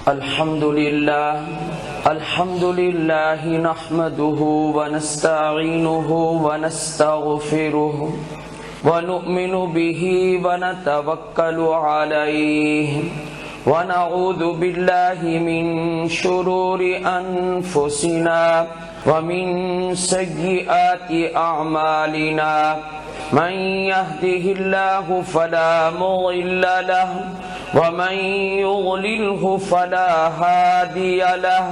الحمد لله نحمده ونستعينه ونستغفره ونؤمن به ونتوكل عليه ونعوذ بالله من شرور أنفسنا ومن سيئات أعمالنا من يهده الله فلا مضل له ومن يضلله فلا هادي له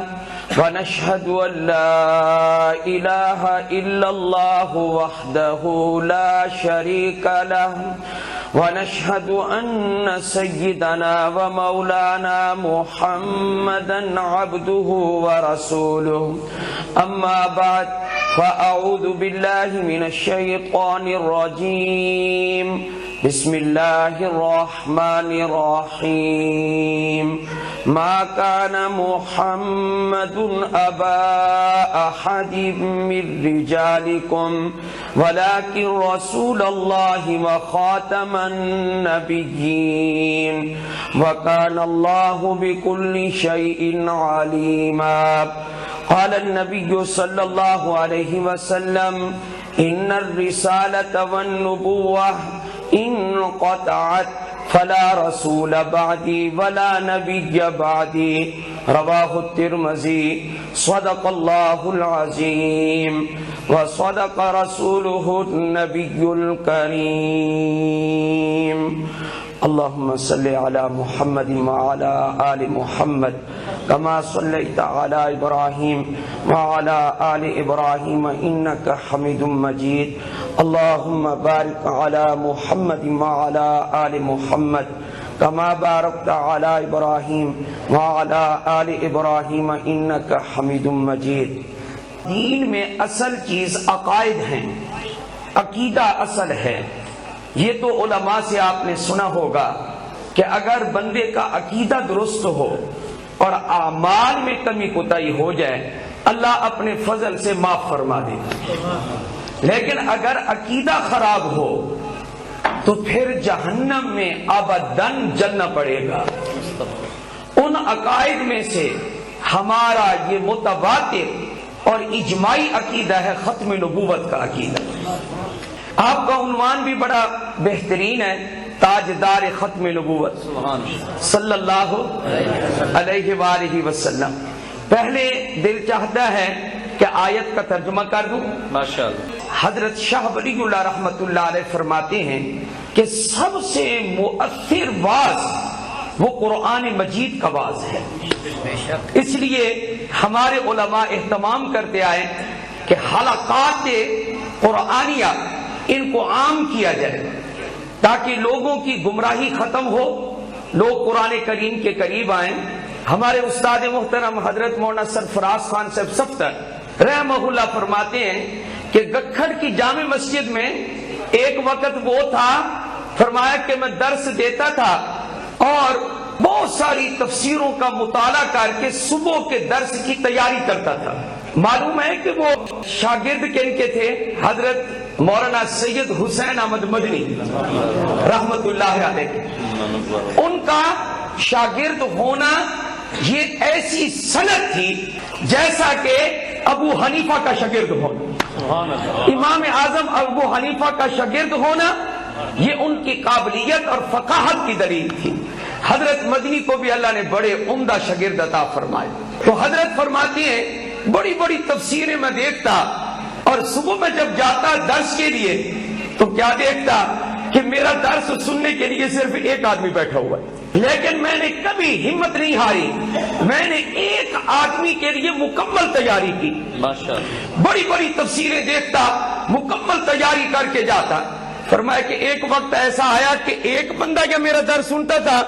ونشهد أن لا إله إلا الله وحده لا شريك له ونشهد أن سيدنا ومولانا محمدا عبده ورسوله أما بعد فأعوذ بالله من الشيطان الرجيم بسم الله الرحمن الرحيم ما كان محمد أبا أحد من رجالكم ولكن رسول الله وخاتم النبيين وكان الله بكل شيء عليما قال النبي صلى الله عليه وسلم إن الرسالة والنبوة انقطعت فلا رسول بعدي ولا نبي بعدي رواه الترمذي صدق الله العظيم وصدق رسوله النبي الكريم اللهم صل على محمد وعلى آل محمد كما صليت على إبراهيم وعلى آل إبراهيم إنك حميد مجيد اللهم بارك على محمد وعلى آل محمد كما باركت على إبراهيم وعلى آل إبراهيم إنك حميد مجيد. دین میں اصل چیز عقائد ہیں، عقیدہ اصل ہے. یہ تو علماء سے آپ نے سنا ہوگا کہ اگر بندے کا عقیدہ درست ہو اور اعمال میں کمی کوتاہی ہو جائے اللہ اپنے فضل سے معاف فرما دے گا، لیکن اگر عقیدہ خراب ہو تو پھر جہنم میں ابداً جلنا پڑے گا. ان عقائد میں سے ہمارا یہ متواتر اور اجماعی عقیدہ ہے ختم نبوت کا عقیدہ. آپ کا عنوان بھی بڑا بہترین ہے، تاجدار ختم نبوت صلی اللہ علیہ وآلہ وسلم. پہلے دل چاہتا ہے کہ آیت کا ترجمہ کر دوں. ماشاءاللہ. حضرت شاہ ولی اللہ رحمت اللہ علیہ فرماتے ہیں کہ سب سے مؤثر واعظ وہ قرآن مجید کا واعظ ہے. اس لیے ہمارے علماء اہتمام کرتے آئے کہ حلقات قرآنیہ ان کو عام کیا جائے تاکہ لوگوں کی گمراہی ختم ہو، لوگ قرآن کریم کے قریب آئیں. ہمارے استاد محترم حضرت مولانا سرفراز خان صاحب صفتر رحمہ اللہ فرماتے ہیں کہ گکھڑ کی جامع مسجد میں ایک وقت وہ تھا، فرمایا کہ میں درس دیتا تھا اور بہت ساری تفسیروں کا مطالعہ کر کے صبح کے درس کی تیاری کرتا تھا. معلوم ہے کہ وہ شاگرد کن کے تھے؟ حضرت مولانا سید حسین احمد مدنی رحمت اللہ علیہ. ان کا شاگرد ہونا یہ ایسی سند تھی جیسا کہ ابو حنیفہ کا شاگرد ہونا، امام اعظم ابو حنیفہ کا شاگرد ہونا یہ ان کی قابلیت اور فقاہت کی دلیل تھی. حضرت مدنی کو بھی اللہ نے بڑے عمدہ شاگرد عطا فرمائے. تو حضرت فرماتی ہیں بڑی بڑی تفسیریں میں دیکھتا اور صبح میں جب جاتا درس کے لیے تو کیا دیکھتا کہ میرا درس سننے کے لیے صرف ایک آدمی بیٹھا ہوا ہے، لیکن میں نے کبھی ہمت نہیں ہاری، میں نے ایک آدمی کے لیے مکمل تیاری کی. بڑی بڑی تفسیریں دیکھتا، مکمل تیاری کر کے جاتا. فرمایا کہ ایک وقت ایسا آیا کہ ایک بندہ یا میرا درس سنتا تھا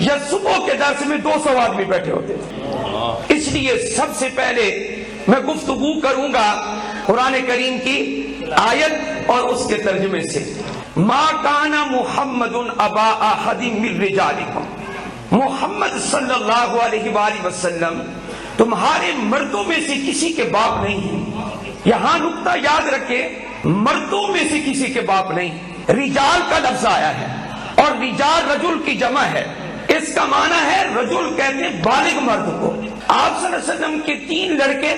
یا صبح کے درس میں 200 آدمی بیٹھے ہوتے تھے. اس لیے سب سے پہلے میں گفتگو کروں گا قرآن کریم کی آیت اور اس کے ترجمے سے. ما کان محمد ابا احد من رجالکم، محمد صلی اللہ علیہ وآلہ وسلم تمہارے مردوں میں سے کسی کے باپ نہیں ہیں. یہاں نقطہ یاد رکھے، مردوں میں سے کسی کے باپ نہیں. رجال کا لفظ آیا ہے اور رجال رجل کی جمع ہے، اس کا معنی ہے رجل کہتے ہیں بالغ مرد کو. آپ صلی اللہ علیہ وسلم کے 3 لڑکے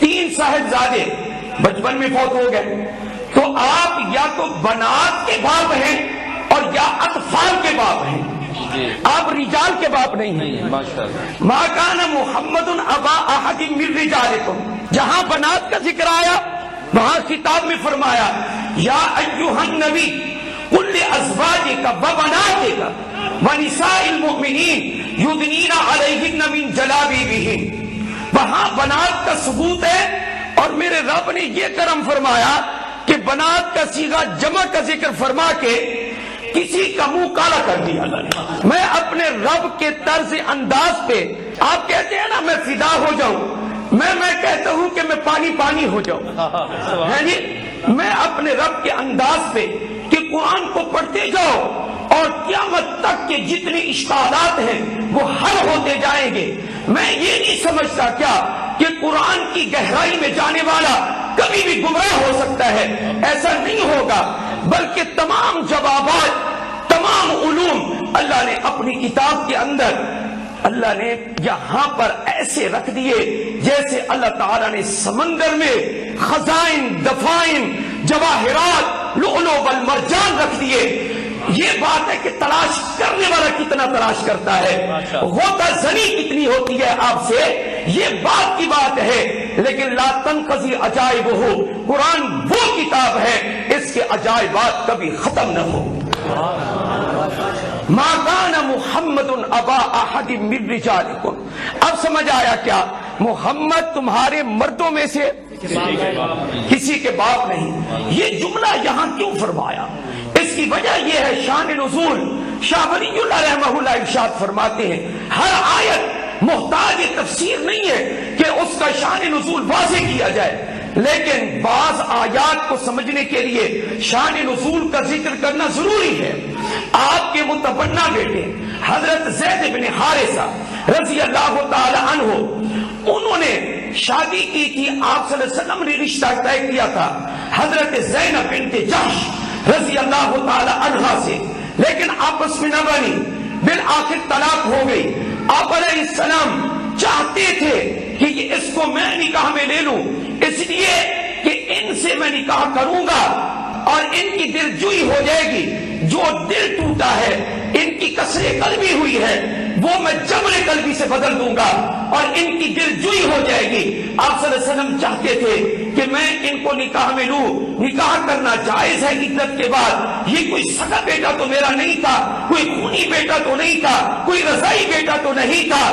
3 صاحبزادے بچپن میں فوت ہو گئے، تو آپ یا تو بنات کے باپ ہیں اور یا اطفال کے باپ ہیں، آپ رجال کے باپ نہیں ہیں. ما کان محمد ابا احد من رجالکم، جہاں بنات کا ذکر آیا وہاں کتاب میں فرمایا یا ایھا النبی قل لازواجک وبناتک ونساء المؤمنین یدنین علیہن من جلابیبہن. وہاں بنات کا ثبوت ہے، اور میرے رب نے یہ کرم فرمایا کہ بنات کا صیغہ جمع کا ذکر فرما کے کسی کا منہ کالا کر دیا اللہ نے. میں اپنے رب کے طرز انداز پہ، آپ کہتے ہیں نا میں فدا ہو جاؤں، میں کہتا ہوں کہ میں پانی ہو جاؤں. ہے جی، میں اپنے رب کے انداز پہ کہ قرآن کو پڑھتے جاؤ اور قیامت تک کے جتنے اشکالات ہیں وہ حل ہوتے جائیں گے. میں یہ نہیں سمجھتا کیا کہ قرآن کی گہرائی میں جانے والا کبھی بھی گمراہ ہو سکتا ہے، ایسا نہیں ہوگا، بلکہ تمام جوابات، تمام علوم اللہ نے اپنی کتاب کے اندر اللہ نے یہاں پر ایسے رکھ دیے جیسے اللہ تعالیٰ نے سمندر میں خزائن، دفائن، جواہرات، لؤلؤ والمرجان رکھ دیے. یہ بات ہے کہ تلاش کرنے والا کتنا تلاش کرتا ہے، غوطہ زنی کتنی ہوتی ہے آپ سے، یہ بات کی بات ہے. لیکن لا تنقضی عجائبہ، قرآن وہ کتاب ہے اس کے عجائبات کبھی ختم نہ ہو. ما کان محمد ابا احد من رجالکم. اب سمجھ آیا کیا؟ محمد تمہارے مردوں میں سے کسی کے باپ نہیں. یہ جملہ یہاں کیوں فرمایا؟ اس کی وجہ یہ ہے شان نزول. شاہ ولی اللہ رحمہ اللہ ارشاد فرماتے ہیں ہر آیت محتاج تفسیر نہیں ہے کہ اس کا شان نزول واضح کیا جائے، لیکن بعض آیات کو سمجھنے کے لیے شان نزول کا ذکر کرنا ضروری ہے. آپ کے متبنہ بیٹے حضرت زید بن حارثہ رضی اللہ تعالی عنہ، انہوں نے شادی کی تھی، آپ صلی اللہ علیہ وسلم نے رشتہ طے کیا تھا حضرت زینب بنت جحش رضی اللہ تعالی عنہا سے، لیکن آپس میں نہ بنی، بالآخر طلاق ہو گئی. آپ علیہ السلام چاہتے تھے کہ اس کو میں نکاح میں لے لوں، اس لیے کہ ان سے میں نکاح کروں گا اور ان کی دل جوئی ہو جائے گی. جو دل ٹوٹا ہے، ان کی کسر قلبی ہوئی ہے، وہ میں جبر قلبی سے بدل دوں گا اور ان کی دل جوئی ہو جائے گی. آپ صلی اللہ علیہ وسلم چاہتے تھے کہ میں ان کو نکاح میں لوں. نکاح کرنا جائز ہے عدت کے بعد. یہ کوئی سگا بیٹا تو میرا نہیں تھا، کوئی خونی بیٹا تو نہیں تھا، کوئی رضائی بیٹا تو نہیں تھا،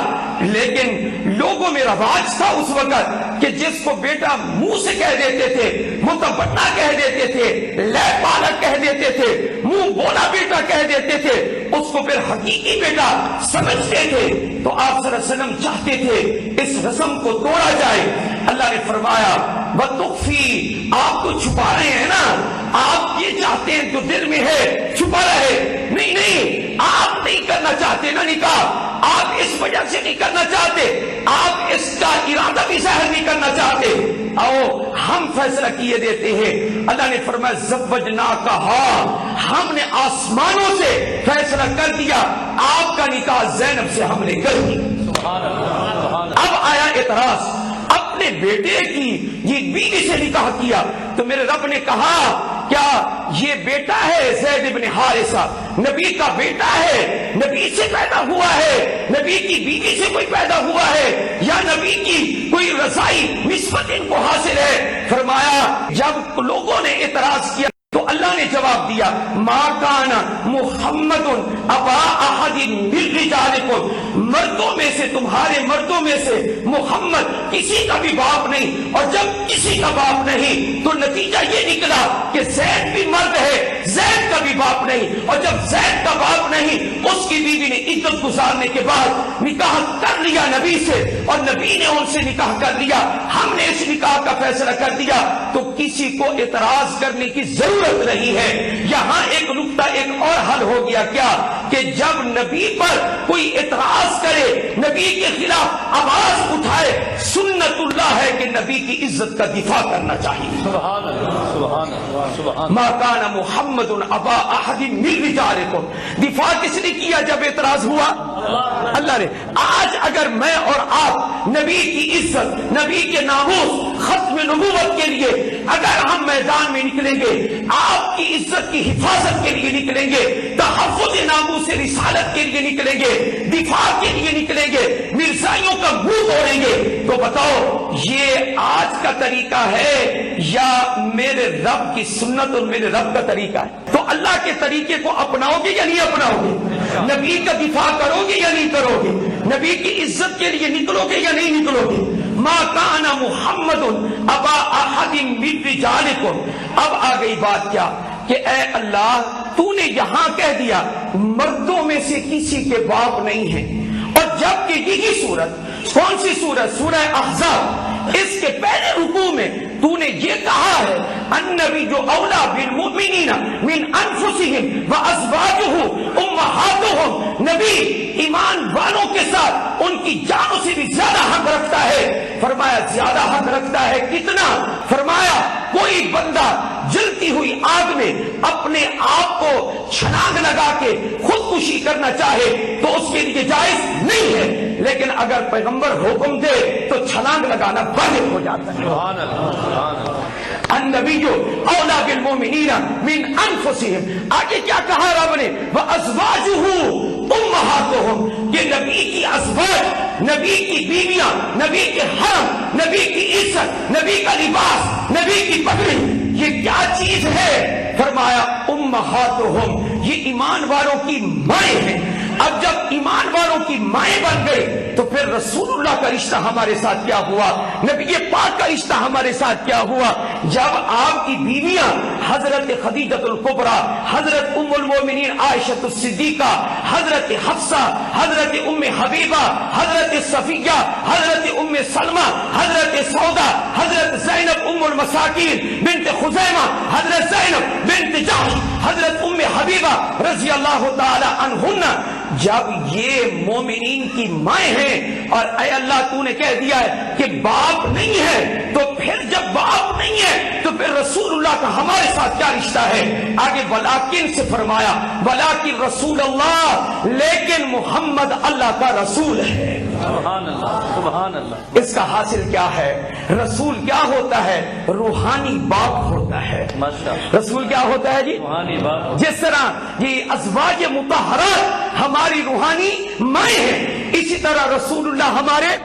لیکن لوگوں میں رواج تھا اس وقت کہ جس کو بیٹا منہ سے کہہ دیتے تھے، متبنہ کہہ دیتے تھے، لے پالک کہہ دیتے تھے، منہ بولا بیٹا کہہ دیتے تھے، اس کو پھر حقیقی بیٹا سمجھتے تھے. تو آپ صلی اللہ علیہ وسلم چاہتے تھے اس رسم کو توڑا جائے. اللہ نے فرمایا وَتُخْفِي، آپ تو چھپا رہے ہیں نا، آپ یہ چاہتے ہیں جو دل میں ہے چھپا رہے. نہیں، آپ نہیں کرنا چاہتے نا نکاح، آپ اس وجہ سے نہیں کرنا چاہتے، آپ اس کا ارادہ بھی ظاہر نہیں کرنا چاہتے. آؤ ہم فیصلہ کیے دیتے ہیں. اللہ نے فرمایا زوجناکہا، ہم نے آسمانوں سے فیصلہ کر دیا آپ کا نکاح زینب سے ہم نے کر دیا. اب آیا اعتراض، اپنے بیٹے کی یہ بیوی سے نکاح کیا تو میرے رب نے کہا کیا یہ بیٹا ہے زید بن حارثہ، نبی کا بیٹا ہے، نبی سے پیدا ہوا ہے، نبی کی بیوی سے کوئی پیدا ہوا ہے، یا نبی کی کوئی رضائی نسبت ان کو حاصل ہے؟ فرمایا جب لوگوں نے اعتراض کیا تو اللہ نے جواب دیا ما کان محمد ابا احد من رجالکم، مردوں میں سے، تمہارے مردوں میں سے محمد کسی کا بھی باپ نہیں. اور جب کسی کا باپ نہیں تو نتیجہ یہ نکلا کہ زید بھی مرد ہے، زید کا بھی باپ نہیں. اور جب زید کا باپ نہیں، اس کی بیوی نے عدت گزارنے کے بعد نکاح کر لیا نبی سے اور نبی نے ان سے نکاح کر لیا، ہم نے اس نکاح کا فیصلہ کر دیا، تو کسی کو اعتراض کرنے کی ضرورت نہیں ہے۔ یہاں ایک نقطہ ایک اور حل ہو گیا، کیا کہ جب نبی پر کوئی اعتراض کرے، نبی کے خلاف آواز اٹھائے، سنت اللہ ہے کہ نبی کی عزت کا دفاع کرنا چاہیے۔ سبحان اللہ سبحان اللہ سبحان ما کان محمد ابا احد من رجالکم، دفاع کس نے کیا جب اعتراض ہوا؟ اللہ نے۔ آج اگر میں اور آپ نبی کی عزت، نبی کے ناموس، ختم نبوت کے لیے اگر ہم میدان میں نکلیں گے، آپ کی عزت کی حفاظت کے لیے نکلیں گے، تحفظ ناموس رسالت کے لیے نکلیں گے، دفاع کے لیے نکلیں گے، مرزائیوں کا منہ توڑیں گے، تو بتاؤ یہ آج کا طریقہ ہے یا میرے رب کی سنت اور میرے رب کا طریقہ ہے؟ تو اللہ کے طریقے کو اپناؤ گے یا نہیں اپناؤ گے؟ نبی کا دفاع کرو گے یا نہیں کرو گے؟ نبی کی عزت کے لیے نکلو گے یا نہیں نکلو گے؟ ما کان محمد ابا احد من رجالکم۔ اب آ گئی بات کیا کہ اے اللہ تو نے یہاں کہہ دیا مردوں میں سے کسی کے باپ نہیں ہیں، اور جبکہ یہی سورت، کون سی سورت؟ سورہ احزاب، اس کے پہلے رکوع میں تو نے یہ کہا ہے النبی جو اولا بالمؤمنین من انفسہم وازواجہ امہاتہم، نبی ایمان والوں کے ساتھ ان کی جانوں سے بھی زیادہ حق رکھتا ہے۔ فرمایا زیادہ حق رکھتا ہے کتنا؟ فرمایا کوئی بندہ جلتی ہوئی آگ میں اپنے آپ کو چھلانگ لگا کے خودکشی کرنا چاہے تو اس کے لیے جائز نہیں ہے، لیکن اگر پیغمبر حکم دے تو چھلانگ لگانا واجب ہو جاتا ہے۔ سبحان اللہ سبحان اللہ۔ النبی اولا بالمؤمنین من انفسہم، آگے کیا کہا رب نے؟ وازواجہ امہاتہم، کہ نبی کی ازواج، نبی کی بیویاں، نبی کے حرم، نبی کی عزت، نبی کا لباس، نبی کی پگڑی، یہ کیا چیز ہے؟ فرمایا امہاتہم، یہ ایمان والوں کی مائیں ہیں۔ اب جب ایمان والوں کی مائیں بن گئی تو پھر رسول اللہ کا رشتہ ہمارے ساتھ کیا ہوا؟ نبی پاک کا رشتہ ہمارے ساتھ کیا ہوا؟ جب آپ کی بیویاں حضرت خدیجۃ الکبریٰ، حضرت ام المومنین عائشہ الصدیقہ، حضرت حفصہ، حضرت ام حبیبہ، حضرت صفیہ، حضرت ام سلمہ، حضرت سودا، حضرت زینب ام المساکین بنت خزیمہ، حضرت زینب بنت جحش، حضرت ام حبیبہ رضی اللہ تعالی عنہن، جب یہ مومنین کی مائیں ہیں اور اے اللہ تو نے کہہ دیا ہے کہ باپ نہیں ہے، تو پھر جب باپ نہیں ہے تو پھر رسول اللہ کا ہمارے ساتھ کیا رشتہ ہے؟ آگے ولاکن سے فرمایا ولاکن رسول اللہ، لیکن محمد اللہ کا رسول ہے۔ سبحان اللہ سبحان اللہ۔ اس کا حاصل کیا ہے؟ رسول کیا ہوتا ہے؟ روحانی باپ ہوتا ہے۔ رسول کیا ہوتا ہے جی؟ روحانی باپ۔ جس طرح یہ ازواج مطہرات ہماری روحانی مائیں ہیں، اسی طرح رسول اللہ ہمارے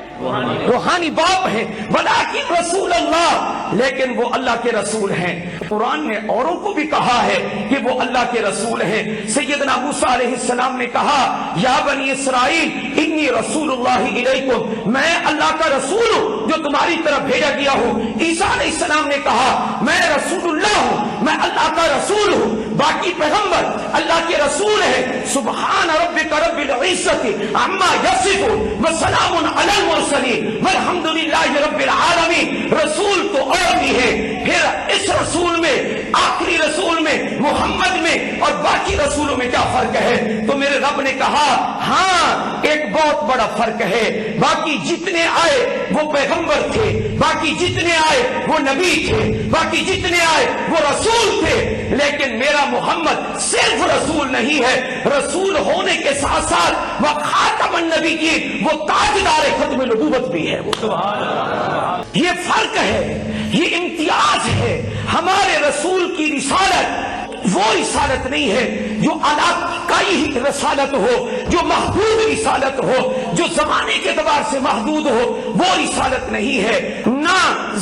روحانی باپ ہیں۔ ولیکن رسول اللہ، لیکن وہ اللہ کے رسول ہیں۔ قرآن نے اوروں کو بھی کہا ہے کہ وہ اللہ کے رسول ہیں۔ سیدنا موسیٰ علیہ السلام نے کہا یا بنی اسرائیل انی رسول اللہ الیکم، میں اللہ کا رسول ہوں جو تمہاری طرف بھیجا گیا ہوں۔ عیسیٰ علیہ السلام نے کہا میں رسول اللہ ہوں، میں اللہ کا رسول ہوں۔ باقی پیغمبر اللہ کے رسول ہیں۔ سبحان ربک رب العزت عما یصفون وسلام علی المرسلین والحمد للہ رب العالمین۔ رسول تو اور بھی ہے، پھر اس رسول میں، آخری رسول میں، محمد میں اور باقی رسولوں میں کیا فرق ہے؟ تو میرے رب نے کہا ہاں ایک بہت بڑا فرق ہے، باقی جتنے آئے وہ پیغمبر تھے، باقی جتنے آئے وہ نبی تھے، باقی جتنے آئے وہ رسول تھے، لیکن میرا محمد صرف رسول نہیں ہے، رسول ہونے کے ساتھ ساتھ وہ خاتم النبیین، وہ تاجدار ختم نبوت بھی ہے۔ سبحان اللہ۔ یہ فرق ہے، یہ امتیاز ہے۔ ہمارے رسول کی رسالت وہ رسالت نہیں ہے جو علاقائی ہی رسالت ہو، جو محدود رسالت ہو، جو زمانے کے اعتبار سے محدود ہو، وہ رسالت نہیں ہے۔ نہ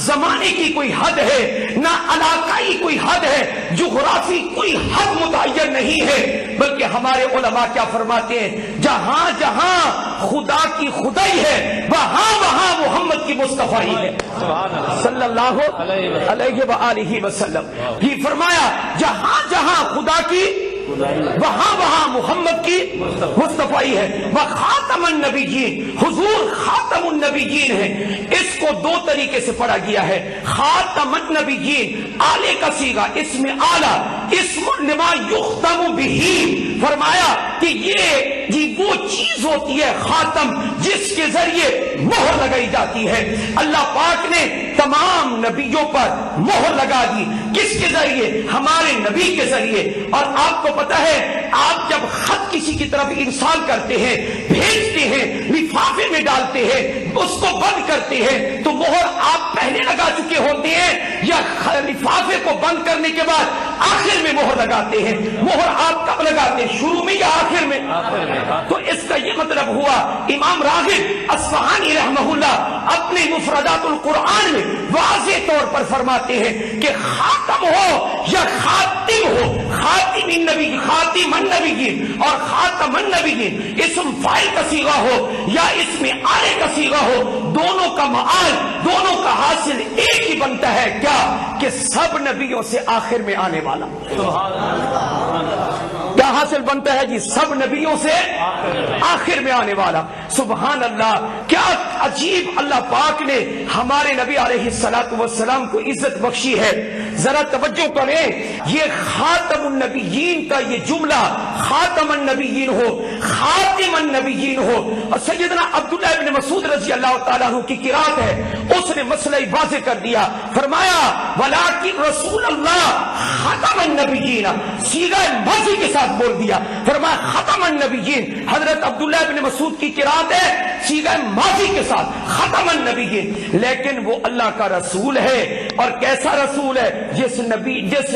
زمانے کی کوئی حد ہے، نہ علاقائی کوئی حد ہے، جغرافی کوئی حد متعین نہیں ہے، بلکہ ہمارے علماء کیا فرماتے ہیں جہاں جہاں خدا کی خدائی ہے وہاں وہاں محمد کی مصطفی ہے صلی اللہ علیہ وآلہ وسلم۔ یہ فرمایا جہاں جہاں خدا کی وہاں محمد کی مصطفی ہے. وخاتم النبیین، حضور خاتم النبیین ہے. اس کو دو طریقے سے پڑھا گیا ہے. خاتم النبیین آلے کا صیغہ، اسم آلہ، اسم لما یختم بہ. فرمایا کہ یہ وہ چیز ہوتی ہے خاتم جس کے ذریعے مہر لگائی جاتی ہے. اللہ پاک نے تمام نبیوں پر مہر لگا دی. کس کے ذریعے؟ ہمارے نبی کے ذریعے. اور آپ کو پتا ہے آپ جب خط کسی کی طرف ارسال کرتے ہیں، بھیجتے ہیں، لفافے میں ڈالتے ہیں، اس کو بند کرتے ہیں، تو مہر آپ پہلے لگا چکے ہوتے ہیں یا لفافے کو بند کرنے کے بعد آخر میں مہر لگاتے ہیں؟ مہر آپ کب لگاتے ہیں، شروع میں یا آخر میں؟ تو اس کا یہ مطلب ہوا امام راغب اصفہانی رحمہ اللہ اپنے مفردات القرآن میں واضح طور پر فرماتے ہیں کہ خاتم ہو یا خاتم ہو، خاتم النبی، خاتم النبیین اور خاتم النبیین اسم فاعل کا صیغہ ہو یا اسم آلے کا صیغہ ہو، دونوں کا معال، دونوں کا حاصل ایک ہی بنتا ہے. کیا؟ کہ سب نبیوں سے آخر میں آنے والا. کیا حاصل بنتا ہے جی؟ سب نبیوں سے آخر میں آنے والا. سبحان اللہ، کیا عجیب اللہ پاک نے ہمارے نبی علیہ الصلوۃ والسلام کو عزت بخشی ہے. ذرا توجہ کریں، یہ خاتم النبیین کا یہ جملہ خاتم النبیین ہو، خاتم النبیین ہو. اور سیدنا عبداللہ ابن مسعود رضی اللہ تعالیٰ عنہ کی قرات ہے، اس نے مسئلہ واضح کر دیا. فرمایا ولکن رسول اللہ ختم النبیین، صیغہ ماضی کے ساتھ بول دیا. فرمایا ختم النبیین. حضرت عبداللہ ابن مسعود کی قرات ہے صیغہ ماضی کے ساتھ ختم النبیین. لیکن وہ اللہ کا رسول ہے. اور کیسا رسول ہے؟ جس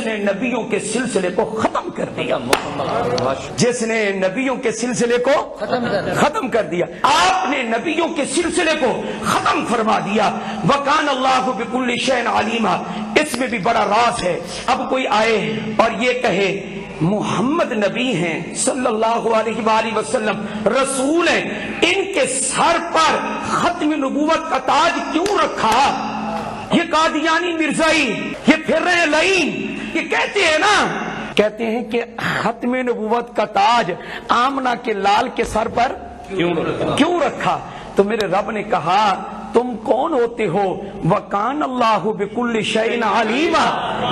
نے نبیوں کے سلسلے کو ختم کر دیا. جس نے نبیوں کے سلسلے کو ختم کر دیا. آپ نے نبیوں کے سلسلے کو ختم فرما دیا. وکان اللہ بکل شیء علیما. اس میں بھی بڑا راز ہے. اب کوئی آئے اور یہ کہے محمد نبی ہیں صلی اللہ علیہ وآلہ وسلم، رسول ہیں، ان کے سر پر ختم نبوت کا تاج کیوں رکھا؟ یہ قادیانی مرزائی، یہ پھر رہے لعین، یہ کہتے ہیں نا، کہتے ہیں کہ ختم نبوت کا تاج آمنہ کے لال کے سر پر کیوں رکھا؟ تو میرے رب نے کہا تم کون ہوتے ہو؟ وکان اللہ بکل شیء علیما.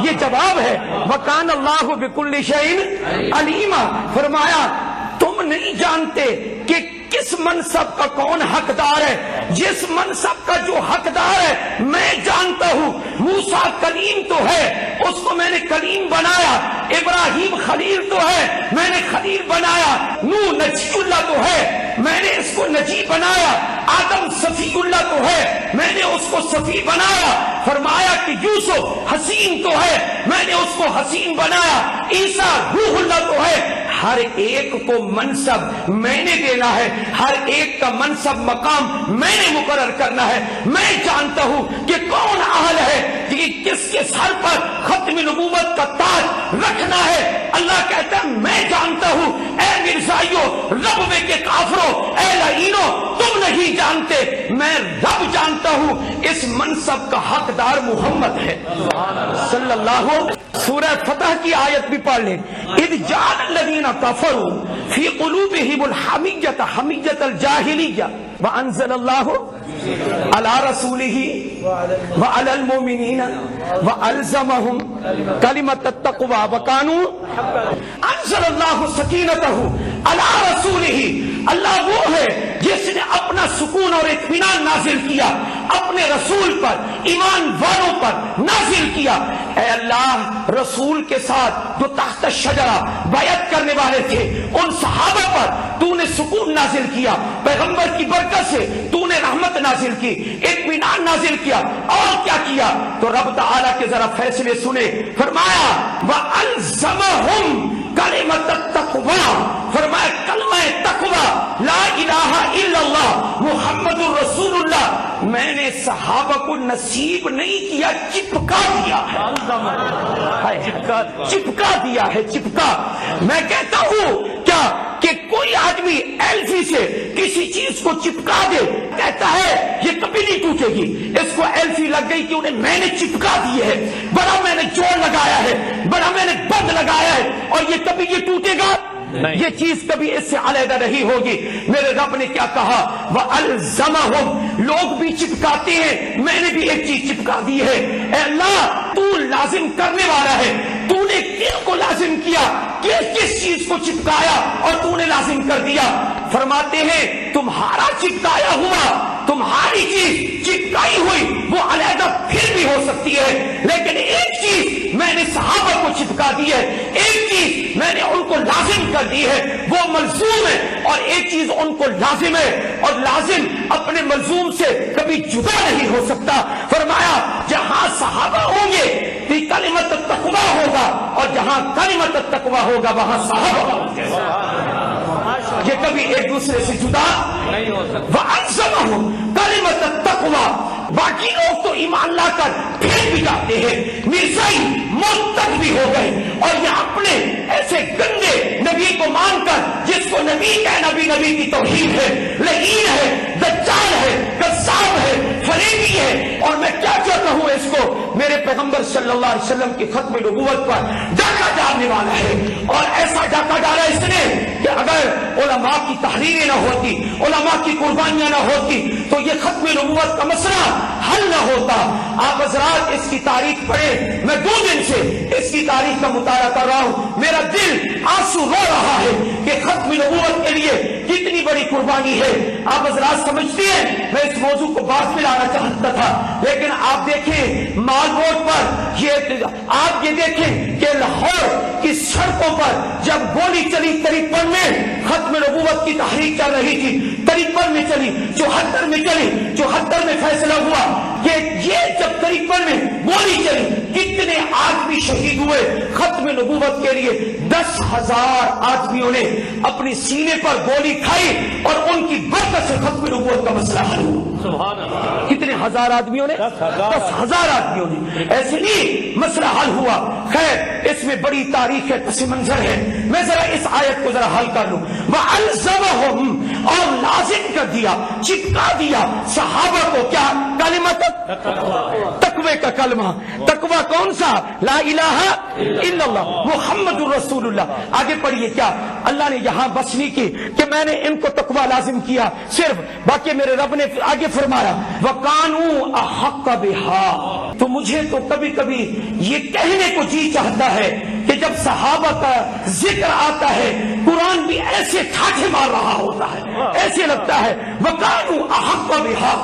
یہ جواب ہے، وکان اللہ بکل شیء علیما. فرمایا تم نہیں جانتے کہ کس منصب کا کون حقدار ہے. جس منصب کا جو حقدار ہے میں جانتا ہوں. موسیٰ کلیم تو ہے، اس کو میں نے کلیم بنایا. ابراہیم خلیل تو ہے، میں نے خلیل بنایا. نوح نجی اللہ تو ہے، میں نے اس کو نجی بنایا. آدم صفی اللہ تو ہے، میں نے اس کو صفی بنایا. فرمایا کہ یوسف حسین تو ہے، میں نے اس کو حسین بنایا. عیسیٰ روح اللہ تو ہے. ہر ایک کو منصب میں نے دینا ہے، ہر ایک کا منصب مقام میں نے مقرر کرنا ہے. میں جانتا ہوں کہ کون اہل ہے کہ کس کے سر پر ختم نبوت کا تاج رکھنا ہے. اللہ کہتا ہے میں جانتا ہوں. اے مرزائیو، رب کے کافروں، اے لعینوں، تم نہیں جانتے، میں رب جانتا ہوں. اس منصب کا حقدار محمد ہے صلی اللہ علیہ وسلم. سورہ فتح کی آیت بھی پڑھ لیں. اذ جعل الذین کفروا فی قلوبہم الحمیۃ حمیۃ الجاہلیہ وانزل اللہ علی رسولہ وعلی المؤمنین والزمہم کلمۃ التقوی وکانوا انزل اللہ سکینتہ علی رسولہ. اللہ وہ ہے جس نے اپنا سکون اور اطمینان نازل کیا اپنے رسول پر، ایمان والوں پر نازل کیا. اے اللہ، رسول کے ساتھ جو تحت شجرہ بیعت کرنے والے تھے ان صحابہ پر تو نے سکون نازل کیا. پیغمبر کی برکت سے تو نے رحمت نازل کی، اطمینان نازل کیا. اور کیا کیا؟ تو رب تعالیٰ کے ذرا فیصلے سنے. فرمایا وَأَلْزَمَهُمْ کلمۃ التقوی. فرمایا کلمہ تقوی، لا الہ الا اللہ محمد الرسول اللہ، میں نے صحابہ کو نصیب نہیں کیا، چپکا دیا ہے. چپکا دیا ہے، چپکا. میں کہتا ہوں کیا کہ کوئی آدمی ایلفی سے کسی چیز کو چپکا دے، کہتا ہے یہ کبھی نہیں ٹوٹے یہ اس کو ایلفی لگ گئی کہ انہیں میں نے چپکا دی ہے، بڑا میں نے جوڑ لگایا ہے، بڑا میں نے بند لگایا ہے، اور یہ کبھی یہ ٹوٹے گا نہیں، یہ چیز کبھی اس سے علیحدہ نہیں ہوگی۔ میرے رب نے کیا کہا؟ وَأَلْزَمَهُمْ، لوگ بھی چپکاتے ہیں، میں نے بھی ایک چیز چپکا دی ہے۔ اے اللہ تو لازم کرنے والا ہے، تو نے کن کو لازم کیا، کس چیز کو چپکایا اور تو نے لازم کر دیا؟ فرماتے ہیں تمہارا چپکایا ہوا، تمہاری چیز چپکائی ہوئی وہ علیحدہ پھر بھی ہو سکتی ہے، لیکن ایک چیز میں نے صحابہ کو چپکا دی ہے، ایک چیز میں نے ان کو لازم کر دی ہے، وہ ملزوم ہے، اور ایک چیز ان کو لازم ہے، اور لازم اپنے ملزوم سے کبھی جدا نہیں ہو سکتا۔ فرمایا جہاں صحابہ ہوں گے کلمت التقویٰ ہوگا، اور جہاں کلمت التقویٰ ہوگا وہاں صحابہ ہوں گے، یہ کبھی ایک دوسرے سے جدا نہیں ہو سکتا۔ وَأَلْزَمَهُمْ کلمت التقویٰ، باقی لوگ تو ایمان لا کر پھر بھی جاتے ہیں، مرزائی مرتد بھی ہو گئے، اور یہ اپنے ایسے گندے نبی کو مان کر، جس کو نبی کا نبی کی توہین ہے، لعین ہے، دجال ہے، کذاب ہے، فریبی ہے، اور میں کیا کہوں اس کو، میرے پیغمبر صلی اللہ علیہ وسلم کی ختم نبوت پر ڈاکہ ڈالنے والا ہے، اور ایسا ڈاکہ ڈالا اس نے کہ اگر علماء کی تحریریں نہ ہوتی، علماء کی قربانیاں نہ ہوتی تو یہ ختم نبوت کا مسئلہ حل نہ ہوتا۔ آپ حضرات اس کی تاریخ پڑھیں، میں 2 دن سے اس کی تاریخ کا مطالعہ کر رہا ہوں، میرا دل آنسو رو رہا ہے کہ ختم نبوت کے لیے کتنی بڑی قربانی ہے۔ آپ حضرات سمجھتے ہیں میں اس موضوع کو بعد میں لانا چاہتا تھا، لیکن آپ دیکھیں مال روڈ پر آپ یہ دیکھیں کہ لاہور کی سڑکوں پر جب گولی چلی 53 میں، ختم نبوت کی تحریک چل رہی تھی، 53 میں چلی، 74 میں چلی، 74 میں فیصلہ ہوا کہ یہ جب 53 میں گولی چلی کتنے آدمی شہید ہوئے ختم نبوت کے لیے؟ 10,000 آدمیوں نے اپنے سینے پر گولی کھائی، اور ان کی برکت سے ختم نبوت کا مسئلہ حل ہوا۔ سبحان اللہ، کتنے ہزار آدمیوں نے؟ 10,000 آدمیوں نے، ایسے نہیں مسئلہ حل ہوا۔ خیر اس میں بڑی تاریخ ہے، پس منظر ہے، میں ذرا اس آیت کو ذرا حل کر لوں۔ وَأَلْزَمَهُمْ، اور لازم کر دیا، چپکا دیا صحابہ کو کیا؟ کلمت تقوی کا کلمہ۔ تقوی کون سا؟ لا الہ الا اللہ محمد الرسول اللہ۔ آگے پڑھیے کیا اللہ نے یہاں بس نہیں کی کہ میں نے ان کو تقوی لازم کیا صرف، باقی میرے رب نے آگے فرمایا وَقَانُوا أَحَقَّ بِهَا۔ تو مجھے تو کبھی کبھی یہ کہنے کو جی چاہتا ہے کہ جب صحابہ کا ذکر آتا ہے قرآن بھی ایسے ٹھاٹھے مار رہا ہوتا ہے، ایسے لگتا ہے وَقَانُوا أَحَقَّ بِهَا۔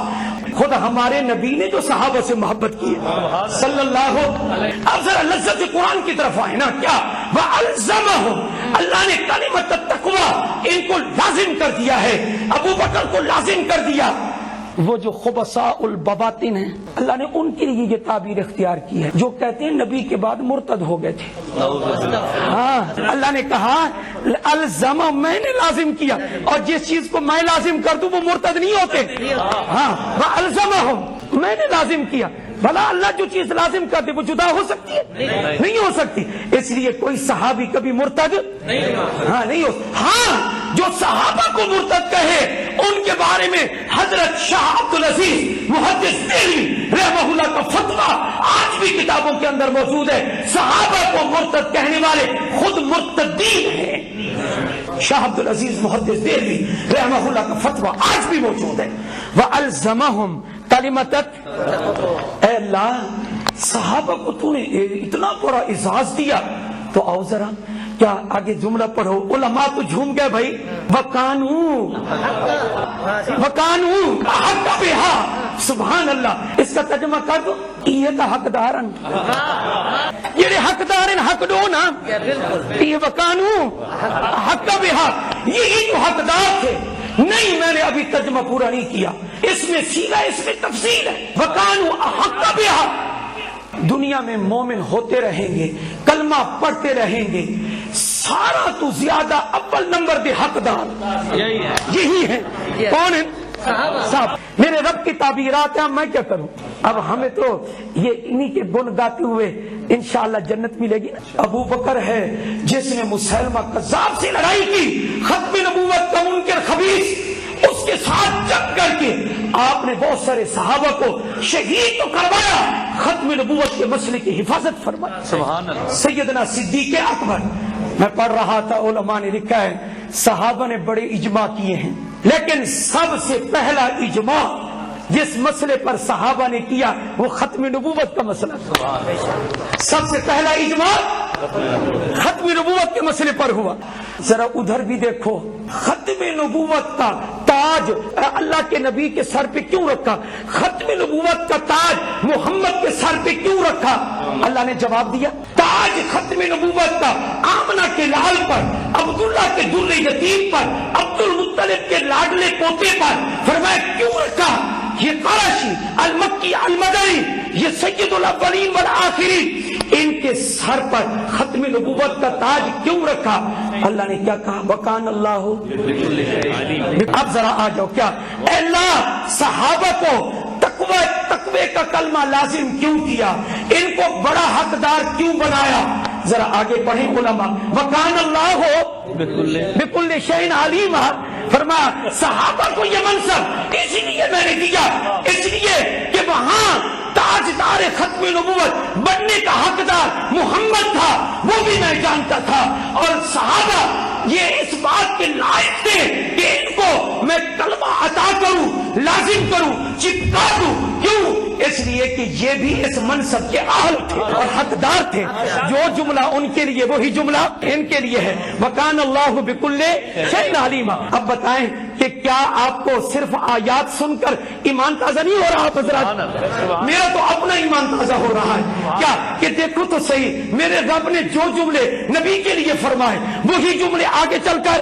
خود ہمارے نبی نے جو صحابہ سے محبت کی ہے صلی اللہ علیہ، اب ذرا لذت قرآن کی طرف آئے نا، کیا وَأَلْزَمَهُمْ، اللہ نے کلمت التقویٰ ان کو لازم کر دیا ہے، ابو بکر کو لازم کر دیا۔ وہ جو خبثاء البواطن ہیں اللہ نے ان کے لیے یہ تعبیر اختیار کی ہے، جو کہتے ہیں نبی کے بعد مرتد ہو گئے تھے۔ ہاں اللہ نے کہا الزمہ، میں نے لازم کیا، اور جس چیز کو میں لازم کر دوں وہ مرتد نہیں ہوتے۔ ہاں وَأَلْزَمَهُمْ، میں نے لازم کیا، بھلا اللہ جو چیز لازم کر دے وہ جدا ہو سکتی ہے؟ نہیں ہو سکتی، اس لیے کوئی صحابی کبھی مرتد نہیں ہو۔ ہاں جو صحابہ کو مرتد کہے ان کے بارے میں حضرت شاہ عبدالعزیز محدث دہلوی رحمہ اللہ کا فتویٰ آج بھی کتابوں کے اندر موجود ہے، صحابہ کو مرتد کہنے والے خود مرتدین ہیں۔ شاہ عبدالعزیز محدث دہلوی رحمہ اللہ کا فتویٰ آج بھی موجود ہے۔ وَأَلْزَمَهُمْ کلمت، اے اللہ صحابہ کو تو نے اتنا بڑا اعزاز دیا، تو آؤ ذرا کیا آگے جملہ پڑھو، علماء تو جھوم گئے بھائی، وَقَانُوا أَحَقَّ بِهَا، سبحان اللہ۔ اس کا ترجمہ کر دو، یہ کا حقدارن، یہ حقدارن حق دو نا، یہ وَقَانُوا أَحَقَّ بِهَا، یہی جو حقدار تھے۔ نہیں میں نے ابھی ترجمہ پورا نہیں کیا، اس میں سیدھا اس میں تفصیل ہے۔ وَقَانُوا أَحَقَّ بِهَا، دنیا میں مومن ہوتے رہیں گے، کلمہ پڑھتے رہیں گے، سارا تو زیادہ اول نمبر دے حقدار یہی ہے۔ کون ہے؟ صاحب میرے رب کی تعبیرات ہیں، میں کیا کروں؟ اب ہمیں تو یہ انہی کے گن گاتے ہوئے انشاءاللہ جنت ملے گی۔ ابو بکر ہے جس نے مسلمہ کذاب سے لڑائی کی، ختم نبوت کا منکر خبیث، اس اس کے ساتھ جنگ کر کے آپ نے بہت سارے صحابہ کو شہید تو کروایا، ختم نبوت کے مسئلے کی حفاظت فرمائی۔ سبحان اللہ۔ سیدنا صدیق اکبر، میں پڑھ رہا تھا علماء نے لکھا ہے صحابہ نے بڑے اجماع کیے ہیں، لیکن سب سے پہلا اجماع جس مسئلے پر صحابہ نے کیا وہ ختم نبوت کا مسئلہ تھا۔ سب سے پہلا اجماع ختم نبوت کے مسئلے پر ہوا۔ ذرا ادھر بھی دیکھو، ختم نبوت کا تاج اللہ کے نبی کے سر پہ کیوں رکھا؟ ختم نبوت کا تاج محمد کے سر پہ کیوں رکھا؟ اللہ نے جواب دیا، تاج ختم نبوت کا آمنہ کے لال پر، عبداللہ کے در یتیم پر، عبد المطلب کے لاڈلے پوتے پر، فرمایا کیوں رکھا؟ یہ قرشی المکی المدنی، یہ سید الاولین والآخرین، ان کے سر پر ختم نبوت کا تاج کیوں رکھا؟ اللہ نے کیا کہا؟ وکان اللہ۔ اب ذرا آ جاؤ، کیا اے اللہ صحابہ کو تقوی کا کلمہ لازم کیوں کیا؟ ان کو بڑا حقدار کیوں بنایا؟ ذرا آگے پڑھیں علماء، وکان اللہ بکل شیء علیم، فرمایا صحابہ کو یہ منصب اس لیے میں نے دیا، اس لیے کہ وہاں تاجدار ختم نبوت بننے کا حقدار محمد تھا، وہ بھی میں جانتا تھا، اور صحابہ یہ اس بات کے لائق تھے کہ ان کو میں کلمہ عطا کروں، لازم کروں، چپکا دوں۔ کیوں؟ اس لیے کہ یہ بھی اس منصب کے اہل تھے اور حقدار تھے۔ جو جملہ ان کے لیے وہی جملہ ان کے لیے ہے، وکان اللہ بکل شیء علیم۔ اب بتائیں کہ کیا آپ کو صرف آیات سن کر ایمان تازہ نہیں ہو رہا حضرات؟ میرا تو اپنا ایمان تازہ ہو رہا ہے۔ کیا کہ دیکھو تو صحیح، میرے رب نے جو جملے نبی کے لیے فرمائے وہی جملے آگے چل کر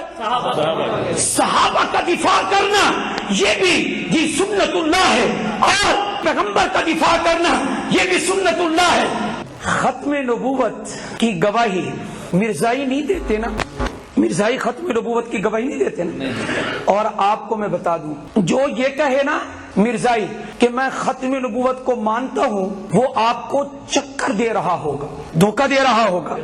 صحابہ کا دفاع کرنا، یہ بھی یہ سنت اللہ ہے، اور پیغمبر کا دفاع کرنا یہ بھی سنت اللہ ہے۔ ختم نبوت کی گواہی مرزائی نہیں دیتے نا، مرزائی ختم نبوت کی گواہی نہیں دیتے نا۔ اور آپ کو میں بتا دوں، جو یہ کہے نا مرزائی کہ میں ختم نبوت کو مانتا ہوں، وہ آپ کو چکر دے رہا ہوگا، دھوکہ دے رہا ہوگا۔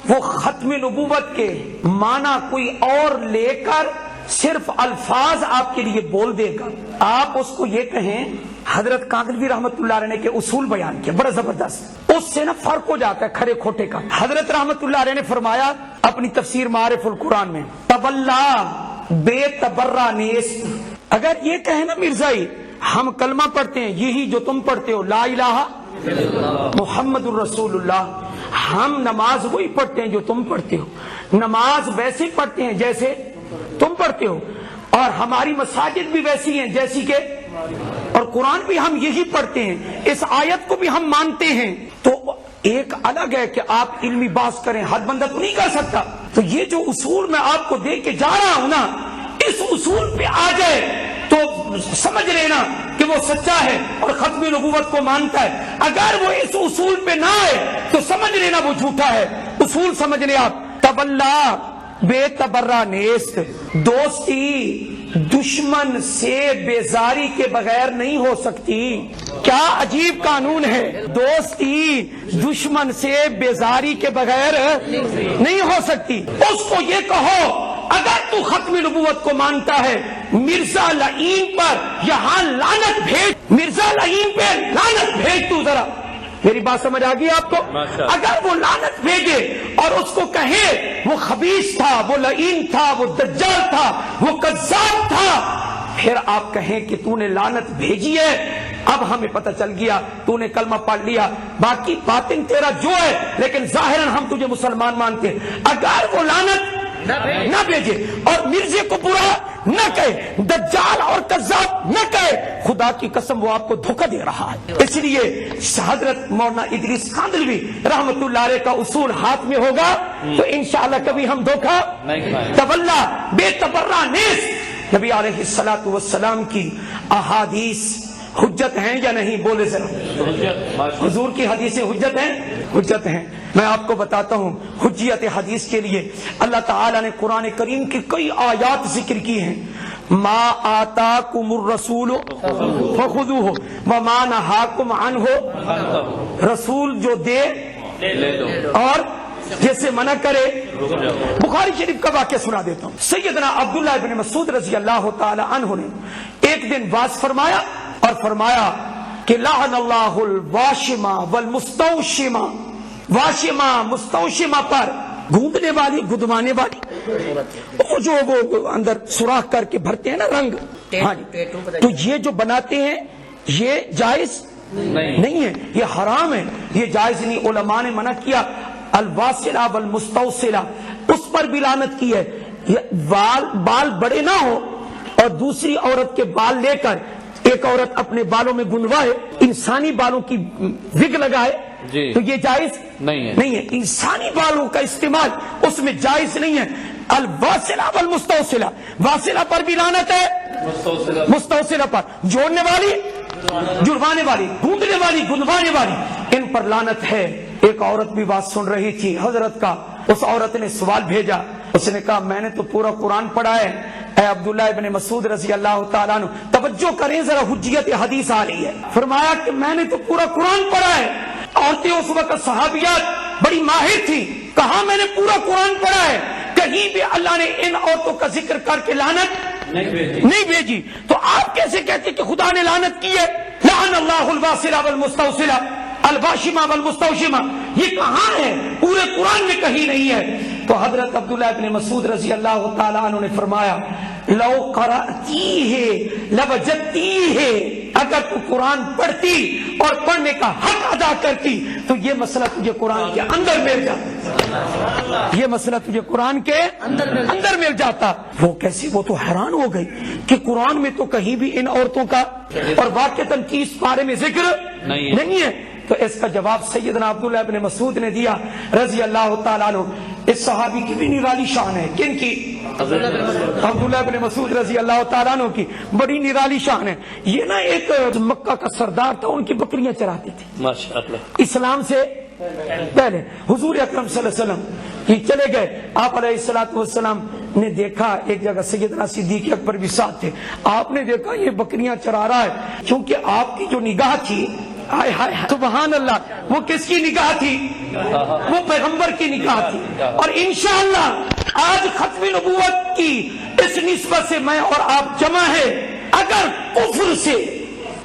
وہ ختم نبوت کے معنی کوئی اور لے کر صرف الفاظ آپ کے لیے بول دے گا۔ آپ اس کو یہ کہیں، حضرت کاندھلوی رحمت اللہ علیہ نے کہ اصول بیان کیا بڑا زبردست، اس سے نا فرق ہو جاتا ہے کھڑے کھوٹے کا۔ حضرت رحمت اللہ علیہ نے فرمایا اپنی تفسیر معارف القرآن میں، تبلا بے تبرہ نیست، اگر یہ کہے نا مرزائی ہم کلمہ پڑھتے ہیں یہی جو تم پڑھتے ہو، لا الہ محمد الرسول اللہ، ہم نماز وہی پڑھتے ہیں جو تم پڑھتے ہو، نماز ویسے پڑھتے ہیں جیسے تم پڑھتے ہو، اور ہماری مساجد بھی ویسی ہیں جیسی کہ، اور قرآن بھی ہم یہی پڑھتے ہیں، اس آیت کو بھی ہم مانتے ہیں، تو ایک الگ ہے کہ آپ علمی بحث کریں، حد بندہ تو نہیں کر سکتا۔ تو یہ جو اصول میں آپ کو دے کے جا رہا ہوں نا، اس اصول پہ آ جائے تو سمجھ لینا کہ وہ سچا ہے اور ختم نبوت کو مانتا ہے، اگر وہ اس اصول پہ نہ آئے تو سمجھ لینا وہ جھوٹا ہے۔ اصول سمجھ لیں آپ، تبلا بے تبرہ نیست، دوستی دشمن سے بیزاری کے بغیر نہیں ہو سکتی۔ کیا عجیب قانون ہے، دوستی دشمن سے بیزاری کے بغیر نہیں ہو سکتی۔ اس کو یہ کہو اگر تو ختم نبوت کو مانتا ہے، مرزا لعین پر یہاں لعنت بھیج، مرزا لعین پہ لعنت بھیج، تو ذرا میری بات سمجھ آ گئی آپ کو؟ اگر وہ لعنت بھیجے اور اس کو کہے وہ خبیث تھا، وہ لعین تھا، وہ دجال تھا، وہ کذاب تھا، پھر آپ کہیں کہ تو نے لعنت بھیجی ہے، اب ہمیں پتہ چل گیا تو نے کلمہ پڑھ لیا، باقی باطن تیرا جو ہے لیکن ظاہراً ہم تجھے مسلمان مانتے ہیں۔ اگر وہ لعنت نہ بھیجے اور مرزے کو برا نہ کہے، دجال اور کذاب نہ کہے، خدا کی قسم وہ آپ کو دھوکہ دے رہا ہے۔ اس لیے حضرت مولانا ادریس کاندھلوی رحمت اللہ علیہ کا اصول ہاتھ میں ہوگا تو انشاءاللہ کبھی ہم دھوکہ تبلا بے تبرہ نیست۔ نبی علیہ الصلوۃ والسلام کی احادیث حجت ہیں یا نہیں؟ بولے ذرا، حضور کی حدیثیں حجت ہیں؟ حجت ہیں۔ میں آپ کو بتاتا ہوں حجیت حدیث کے لیے اللہ تعالیٰ نے قرآن کریم کی کئی آیات ذکر کی ہیں۔ ما آتاکم الرسول فخذوہ وما نہاکم عنہ، رسول جو دے اور جیسے منع کرے. بخاری شریف کا واقعہ سنا دیتا ہوں. سیدنا عبداللہ ابن مسعود رضی اللہ تعالی عنہ نے ایک دن واز فرمایا اور فرمایا کہ لعن اللہ الواشمہ والمستوشمہ. واشمہ مستوشمہ پر گھومنے والی گدوانے والی وہ جو وہ اندر سوراخ کر کے بھرتے ہیں نا رنگ. ہاں جی. تو یہ جو بناتے ہیں یہ جائز نہیں ہے, یہ حرام ہے, یہ جائز نہیں. علماء نے منع کیا. الواسلہ والمستوصلہ اس پر بھی لعنت کی ہے. بال بڑے نہ ہو اور دوسری عورت کے بال لے کر ایک عورت اپنے بالوں میں گنوائے, انسانی بالوں کی وگ لگائے تو یہ جائز نہیں ہے. انسانی بالوں کا استعمال اس میں جائز نہیں ہے. الواسلہ والمستوصلہ, واسلہ پر بھی لعنت ہے, مستوصلہ پر جوڑنے والی جڑوانے والی, گوندنے والی گنوانے والی, ان پر لعنت ہے. ایک عورت بھی بات سن رہی تھی حضرت کا. اس عورت نے سوال بھیجا, اس نے کہا میں نے تو پورا قرآن پڑھا ہے. اے عبداللہ ابن مسعود رضی اللہ تعالیٰ عنہ توجہ کریں ذرا, حجیت حدیث آ رہی ہے. فرمایا کہ میں نے تو پورا قرآن پڑھا ہے. عورتیں اس وقت صحابیات بڑی ماہر تھی. کہا میں نے پورا قرآن پڑھا ہے, کہیں بھی اللہ نے ان عورتوں کا ذکر کر کے لعنت نہیں بھیجی. تو آپ کیسے کہتے کہ خدا نے لعنت کی ہے؟ لعن اللہ الواسلہ والمستوصلہ الواشمہ والمستوشمہ, یہ کہاں ہے؟ پورے قرآن میں کہیں نہیں ہے. تو حضرت عبداللہ ابن مسعود رضی اللہ تعالیٰ عنہ نے فرمایا لو قرأتی ہے لوجدتی ہے, اگر تو قرآن پڑھتی اور پڑھنے کا حق ادا کرتی تو یہ مسئلہ تجھے قرآن کے اندر مل جاتا, یہ مسئلہ تجھے قرآن کے اندر مل جاتا. وہ کیسی, وہ تو حیران ہو گئی کہ قرآن میں تو کہیں بھی ان عورتوں کا اور واقعتاً 30 پارے میں ذکر نہیں ہے. تو اس کا جواب سیدنا عبداللہ ابن مسعود نے دیا رضی اللہ تعالیٰ عنہ. اس صحابی کی بھی نرالی شان ہے. کن کی؟ عبداللہ ابن مسعود رضی اللہ تعالیٰ عنہ کی بڑی نرالی شان ہے. یہ نا ایک مکہ کا سردار تھا, ان کی بکریاں چراتے تھے ماشاءاللہ. اسلام سے پہلے حضور اکرم صلی اللہ علیہ وسلم یہ چلے گئے. آپ علیہ الصلوۃ والسلام نے دیکھا ایک جگہ سیدنا صدیق اکبر بھی ساتھ تھے. آپ نے دیکھا یہ بکریاں چرا رہا ہے, کیونکہ آپ کی جو نگاہ تھی, ہائے ہائے سبحان اللہ, وہ کس کی نگاہ تھی؟ وہ پیغمبر کی نگاہ تھی. اور انشاءاللہ آج ختم نبوت کی اس نسبت سے میں اور آپ جمع ہے. اگر کفر سے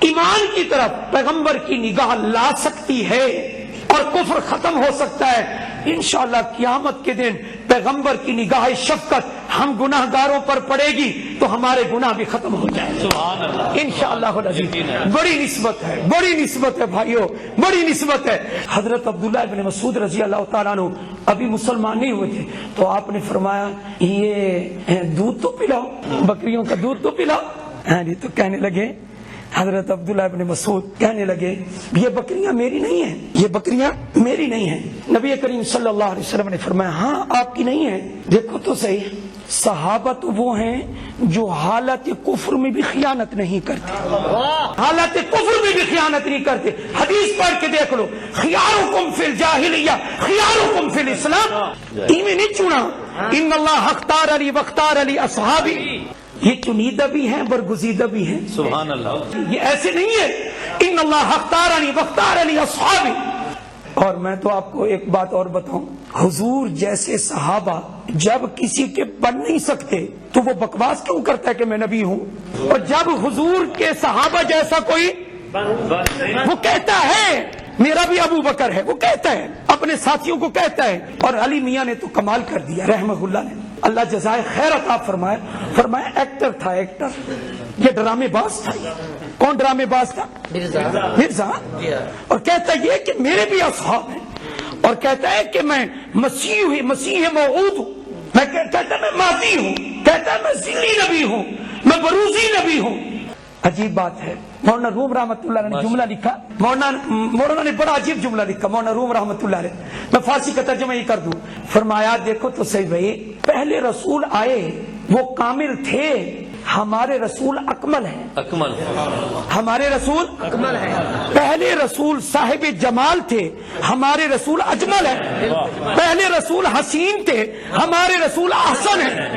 ایمان کی طرف پیغمبر کی نگاہ لا سکتی ہے اور کفر ختم ہو سکتا ہے, انشاءاللہ قیامت کے دن پیغمبر کی نگاہ شفقت ہم گناہ گاروں پر پڑے گی تو ہمارے گناہ بھی ختم ہو جائیں گے انشاءاللہ العزیز. بڑی نسبت ہے, بڑی نسبت ہے بھائیو, بڑی نسبت ہے. حضرت عبداللہ ابن مسعود رضی اللہ تعالیٰ عنہ ابھی مسلمان نہیں ہوئے تھے, تو آپ نے فرمایا یہ دودھ تو پلاؤ, بکریوں کا دودھ تو پلاؤ. تو کہنے لگے حضرت عبداللہ ابن مسعود کہنے لگے یہ بکریاں میری نہیں ہیں, یہ بکریاں میری نہیں ہیں. نبی کریم صلی اللہ علیہ وسلم نے فرمایا ہاں آپ کی نہیں ہیں. دیکھو تو صحیح, صحابہ تو وہ ہیں جو حالت کفر میں بھی خیانت نہیں کرتے, حالت کفر میں بھی خیانت نہیں کرتے. حدیث پڑھ کے دیکھ لو, خیارکم فی الجاہلیہ خیارکم فی الاسلام. ایمیں نہیں چنا, ان اللہ اختار علی واختار علی اصحابی, یہ چنیدہ بھی ہیں برگزیدہ بھی ہیں. سبحان اللہ. یہ ایسے نہیں ہے ان اللہ اختارنی واختارنی اصحابی. اور میں تو آپ کو ایک بات اور بتاؤں, حضور جیسے صحابہ جب کسی کے بن نہیں سکتے تو وہ بکواس کیوں کرتا ہے کہ میں نبی ہوں, اور جب حضور کے صحابہ جیسا کوئی وہ کہتا ہے میرا بھی ابو بکر ہے, وہ کہتا ہے اپنے ساتھیوں کو کہتا ہے. اور علی میاں نے تو کمال کر دیا رحمہ اللہ نے, اللہ جزائے خیر عطا فرمائے. فرمایا ایکٹر تھا, ایکٹر, یہ ڈرامے باز تھا. کون ڈرامے باز تھا؟ مرزا. اور کہتا یہ کہ میرے بھی اصحاب ہیں, اور کہتا ہے کہ میں مسیح موعود ہوں, میں کہتا ہے میں مہدی ہوں, کہتا ہے میں ذلی نبی ہوں, میں بروزی نبی ہوں. عجیب بات ہے. مولانا روم رحمت اللہ علیہ نے جملہ لکھا, مولانا نے بڑا عجیب جملہ لکھا, مولانا روم رحمت اللہ علیہ, میں فارسی کا ترجمہ ہی کر دوں. فرمایا دیکھو تو صحیح بھائی, پہلے رسول آئے وہ کامل تھے, ہمارے رسول اکمل ہیں. اکمل, ہمارے رسول اکمل ہیں. پہلے رسول صاحب جمال تھے, ہمارے رسول اجمل ہیں. پہلے رسول حسین تھے, ہمارے رسول احسن ہیں.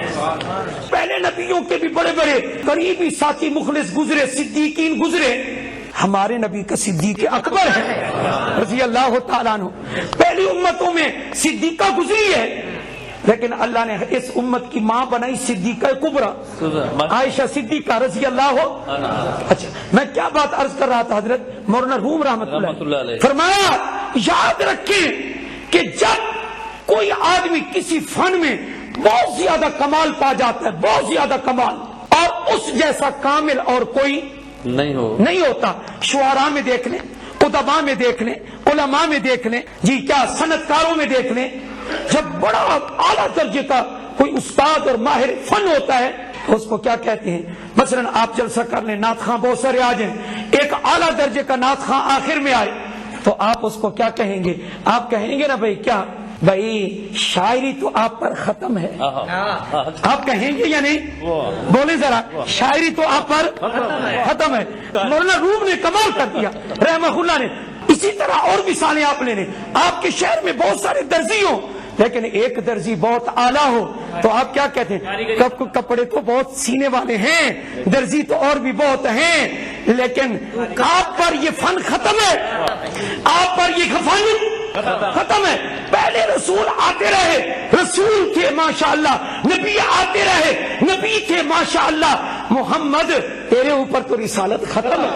پہلے نبیوں کے بھی بڑے بڑے قریبی ساتھی مخلص گزرے, صدیقین گزرے, ہمارے نبی کا صدیق اکبر ہے رضی اللہ تعالیٰ عنہ. پہلی امتوں میں صدیقہ گزری ہے، لیکن اللہ نے اس امت کی ماں بنائی صدیقہ کبریٰ، عائشہ صدیقہ رضی اللہ. اچھا میں کیا بات عرض کر رہا تھا، حضرت مولانا روم رحمت اللہ علیہ فرمایا یاد رکھیں کہ جب کوئی آدمی کسی فن میں بہت زیادہ کمال پا جاتا ہے، بہت زیادہ کمال، اور اس جیسا کامل اور کوئی نہیں ہوتا. شعراء میں دیکھ لیں، ادباء میں دیکھ لیں، علماء میں دیکھ لیں، جی کیا صنعت کاروں میں دیکھ لیں، جب بڑا اعلیٰ درجے کا کوئی استاد اور ماہر فن ہوتا ہے تو اس کو کیا کہتے ہیں؟ مثلا آپ جلسہ کر لیں، نعت خواں بہت سارے آ جائیں، ایک اعلیٰ درجے کا نعت خواں آخر میں آئے تو آپ اس کو کیا کہیں گے؟ آپ کہیں گے نا بھائی کیا بھائی شاعری تو آپ پر ختم ہے، آپ کہیں گے یا نہیں؟ بولیں ذرا، شاعری تو آپ پر ختم ہے. مولانا روم نے کمال کر دیا رحمہ اللہ نے. اسی طرح اور مثالیں آپ لے لیں، آپ کے شہر میں بہت سارے درزی ہوں لیکن ایک درزی بہت اعلیٰ ہو تو آپ کیا کہتے ہیں؟ کپڑے تو بہت سینے والے ہیں، درزی تو اور بھی بہت ہیں، لیکن آپ پر یہ فن ختم ہے، آپ پر یہ فن ختم ہے. پہلے رسول آتے رہے، رسول تھے ماشاءاللہ، نبی آتے رہے، نبی تھے ماشاءاللہ. محمد تیرے اوپر تو رسالت ختم ہے،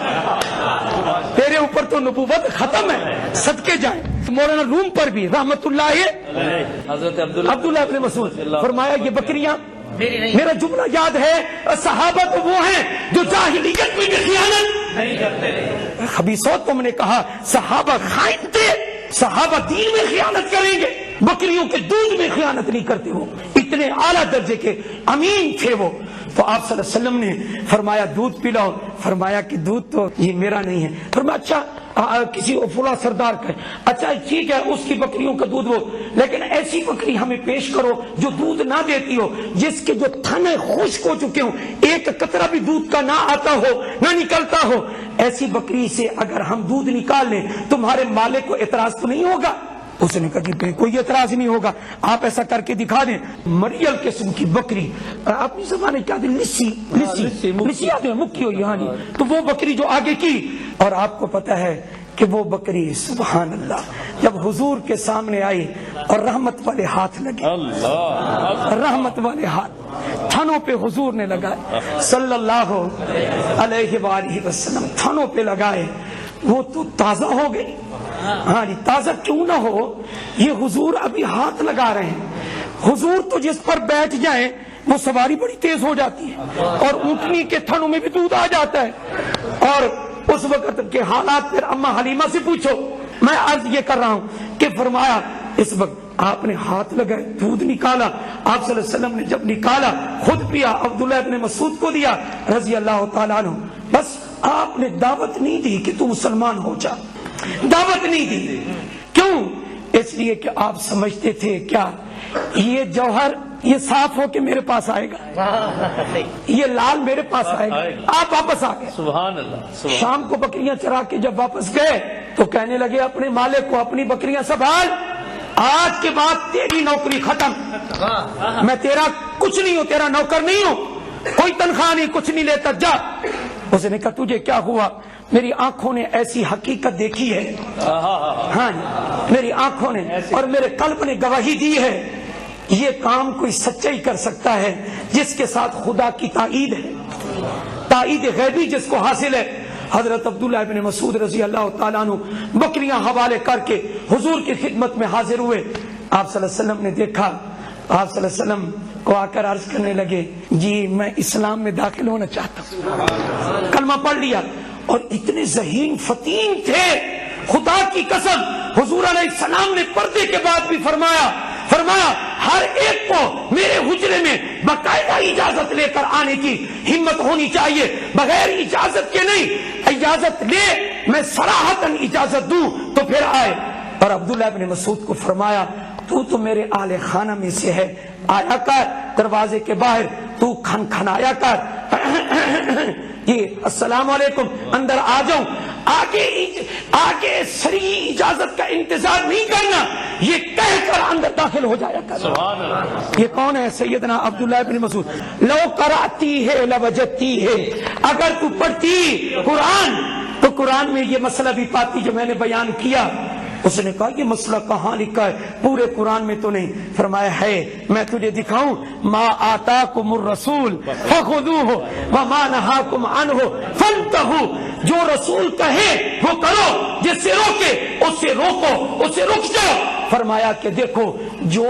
تیرے اوپر تو نبوت ختم ہے، صدقے جائیں. مولانا روم پر بھی رحمت اللہ حضرت عبداللہ ابن مسعود فرمایا یہ بکریاں، میرا جملہ یاد ہے، صحابہ تو وہ ہیں جو جاہلیت میں بھی خیانت نہیں کرتے. خبیثوت تم نے کہا صحابہ خائن تھے، صحابہ دین میں خیانت کریں گے، بکریوں کے دودھ میں خیانت نہیں کرتے. وہ اتنے اعلیٰ درجے کے امین تھے وہ. تو آپ صلی اللہ علیہ وسلم نے فرمایا دودھ پلاؤ، فرمایا کہ دودھ تو یہ میرا نہیں ہے. فرمایا اچھا کسی فلاں سردار کا ہے، اچھا ٹھیک ہے اس کی بکریوں کا دودھ وہ، لیکن ایسی بکری ہمیں پیش کرو جو دودھ نہ دیتی ہو، جس کے جو تھنے خشک ہو چکے ہوں، ایک قطرہ بھی دودھ کا نہ آتا ہو، نہ نکلتا ہو. ایسی بکری سے اگر ہم دودھ نکال لیں تمہارے مالک کو اعتراض تو نہیں ہوگا؟ اس نے کہا کہ کوئی اعتراض نہیں ہوگا، آپ ایسا کر کے دکھا دیں. مریل قسم کی بکری، اپنی زبان کیا دیں، لسی آدمی مکی ہوئی، ہاں جی. تو وہ بکری جو آگے کی، اور آپ کو پتہ ہے کہ وہ بکری سبحان اللہ جب حضور کے سامنے آئی اور رحمت والے ہاتھ لگے، رحمت والے ہاتھ تھنوں پہ حضور نے لگائے صلی اللہ علیہ وآلہ وسلم، تھنوں پہ لگائے، وہ تو تازہ ہو گئی. ہاں جی تازہ کیوں نہ ہو، یہ حضور ابھی ہاتھ لگا رہے ہیں. حضور تو جس پر بیٹھ جائیں وہ سواری بڑی تیز ہو جاتی ہے، اور اونٹنی کے تھنوں میں بھی دودھ آ جاتا ہے. اور اس وقت کے حالات پھر اما حلیمہ سے پوچھو. میں عرض یہ کر رہا ہوں کہ فرمایا اس وقت آپ نے ہاتھ لگائے، دودھ نکالا، آپ صلی اللہ علیہ وسلم نے جب نکالا خود پیا، عبداللہ ابن مسعود کو دیا رضی اللہ تعالیٰ عنہ. بس آپ نے دعوت نہیں دی کہ تو مسلمان ہو جا، دعوت نہیں دی. کیوں؟ اس لیے کہ آپ سمجھتے تھے کیا یہ جوہر یہ صاف ہو کے میرے پاس آئے گا، یہ لال میرے پاس آئے گا. آپ واپس آ گئے. سبحان اللہ. شام کو بکریاں چرا کے جب واپس گئے تو کہنے لگے اپنے مالک کو اپنی بکریاں سنبھال، آج کے بعد تیری نوکری ختم، میں تیرا کچھ نہیں ہوں، تیرا نوکر نہیں ہوں، کوئی تنخواہ نہیں، کچھ نہیں لیتا، جا. اس نے کہا تجھے کیا ہوا؟ میری آنکھوں نے ایسی حقیقت دیکھی ہے، ہاں میری آنکھوں نے اور میرے قلب نے گواہی دی ہے، یہ کام کوئی سچا ہی کر سکتا ہے جس کے ساتھ خدا کی تائید ہے، تائید غیبی جس کو حاصل ہے. حضرت عبداللہ ابن مسعود رضی اللہ تعالیٰ عنہ بکریاں حوالے کر کے حضور کی خدمت میں حاضر ہوئے. آپ صلی اللہ علیہ وسلم نے دیکھا، آپ صلی اللہ علیہ وسلم کو آ کر عرض کرنے لگے جی میں اسلام میں داخل ہونا چاہتا ہوں، کلمہ پڑھ لیا. اور اتنے ذہین فتین تھے خدا کی قسم، حضور علیہ السلام نے پردے کے بعد بھی فرمایا ہر ایک کو میرے حجرے میں باقاعدہ اجازت لے کر آنے کی ہمت ہونی چاہیے، بغیر اجازت کے نہیں، اجازت لے، میں صراحتاً اجازت دوں تو پھر آئے. اور عبداللہ ابن مسعود کو فرمایا تو میرے آل خانہ میں سے ہے، آیا کر دروازے کے باہر، تو کھنکھنایا کر یہ السلام علیکم، اندر آ جاؤں. آگے سری اجازت کا انتظار نہیں کرنا، یہ کہہ کر اندر داخل ہو جایا کر. یہ کون ہے؟ سیدنا عبداللہ ابن مسعود. لو قراتی ہے لوجدتی ہے، اگر تو پڑھتی قرآن تو قرآن میں یہ مسئلہ بھی پاتی جو میں نے بیان کیا؟ اس نے کہا یہ مسئلہ کہاں لکھا ہے؟ پورے قرآن میں تو نہیں۔ فرمایا ہے، میں تجھے دکھاؤں؟ ما آتاکم الرسول فخذوہ وما نہاکم عنہ فانتہوا، جو رسول کہے وہ کرو، جس سے روکے اس سے روکو، اس سے رک جاؤ۔ فرمایا کہ دیکھو جو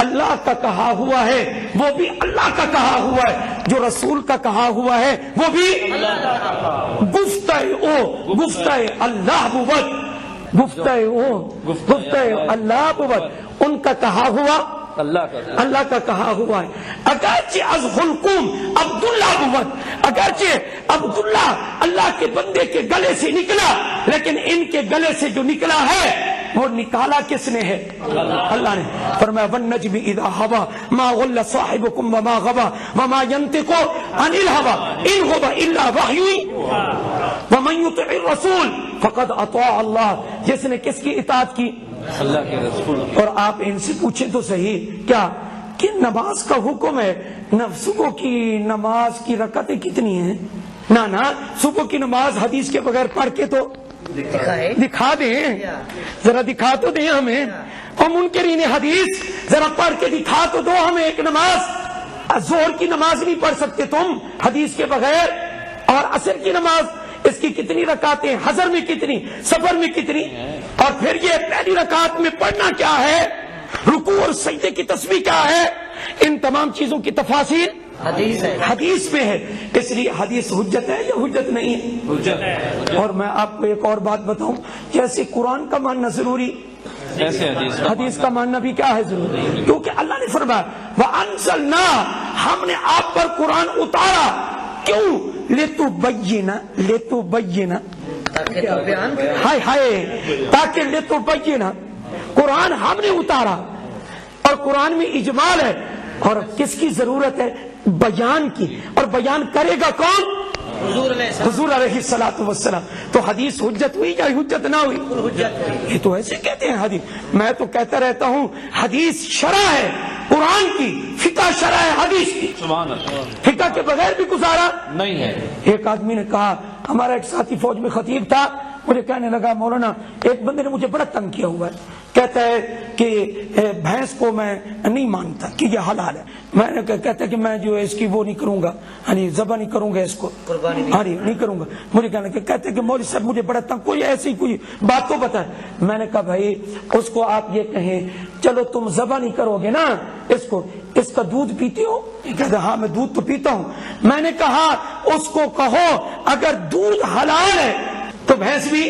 اللہ کا کہا ہوا ہے وہ بھی اللہ کا کہا ہوا ہے، جو رسول کا کہا ہوا ہے وہ بھی گفتہ اللہ بود، گفتہ اللہ بود، ان کا کہا ہوا اللہ کا کہا ہوا ہے۔ اگرچہ از حلقوم عبداللہ بود، اگرچہ عبداللہ اللہ کے بندے کے گلے سے نکلا، لیکن ان کے گلے سے جو نکلا ہے وہ نکالا کس نے ہے؟ اللہ نے۔ فرمایا والنجم اذا ہوا ما غل صاحبکم وما غوا وما ينطق عن الہوا ان هو الا وحی ومن یطع الرسول فقد اطاع اللہ۔ جس نے کس کی اطاعت کی؟ اللہ کے رسول۔ اور آپ ان سے پوچھیں تو صحیح کیا کہ نماز کا حکم ہے، صبح کی نماز کی رکعتیں کتنی ہیں؟ نہ صبح کی نماز حدیث کے بغیر پڑھ کے تو دکھا دیں، ذرا دکھا تو دیں ہمیں، اور منکرین حدیث ذرا پڑھ کے دکھا تو دو ہمیں ایک نماز۔ ظہر کی نماز نہیں پڑھ سکتے تم حدیث کے بغیر، اور عصر کی نماز اس کی کتنی رکعتیں، حضر میں کتنی، سفر میں کتنی، اور پھر یہ پہلی رکعت میں پڑھنا کیا ہے، رکوع اور سجدے کی تسبیح کیا ہے، ان تمام چیزوں کی تفاصیل حدیث میں ہے۔ اس لیے حدیث حجت ہے یا حجت نہیں ہے؟ اور میں آپ کو ایک اور بات بتاؤں، جیسے قرآن کا ماننا ضروری، ایسے حدیث کا ماننا بھی کیا ہے ضروری، کیونکہ اللہ نے فرمایا وَأَنزَلْنَا، ہم نے آپ پر قرآن اتارا، کیوں؟ لِتُبَيِّنَ ہائے ہائے، تاکہ لِتُبَيِّنَ، قرآن ہم نے اتارا، اور قرآن میں اجمال ہے، اور کس کی ضرورت ہے؟ بیان کی، اور بیان کرے گا کون؟ حضور علیہ الصلوۃ والسلام۔ تو حدیث حجت ہوئی یا حجت نہ ہوئی؟ یہ تو ایسے کہتے ہیں حدیث، میں تو کہتا رہتا ہوں حدیث شرع ہے قرآن کی، فقہ شرع ہے حدیث کی، سبحان اللہ، فقہ کے بغیر بھی گزارا نہیں ہے۔ ایک آدمی نے کہا، ہمارا ایک ساتھی فوج میں خطیب تھا، مجھے کہنے لگا مولانا ایک بندے نے مجھے بڑا تنگ کیا ہوا ہے، کہتا ہے کہ بھینس کو میں نہیں مانتا کہ یہ حلال ہے، میں نے کہتا ہے کہ میں جو ہے اس کی وہ نہیں کروں گا، یعنی ذبح نہیں کروں گا، اس کو نہیں کروں گا۔ مجھے کہتے ہیں کہ مولوی صاحب مجھے بڑا تنگ، کوئی ایسی کوئی بات تو بتائے۔ میں نے کہا بھائی اس کو آپ یہ کہیں چلو تم ذبح نہیں کرو گے نا اس کو، اس کا دودھ پیتے ہو؟ کہتا ہاں میں دودھ تو پیتا ہوں۔ میں نے کہا اس کو کہو اگر دودھ حلال ہے تو بھینس بھی،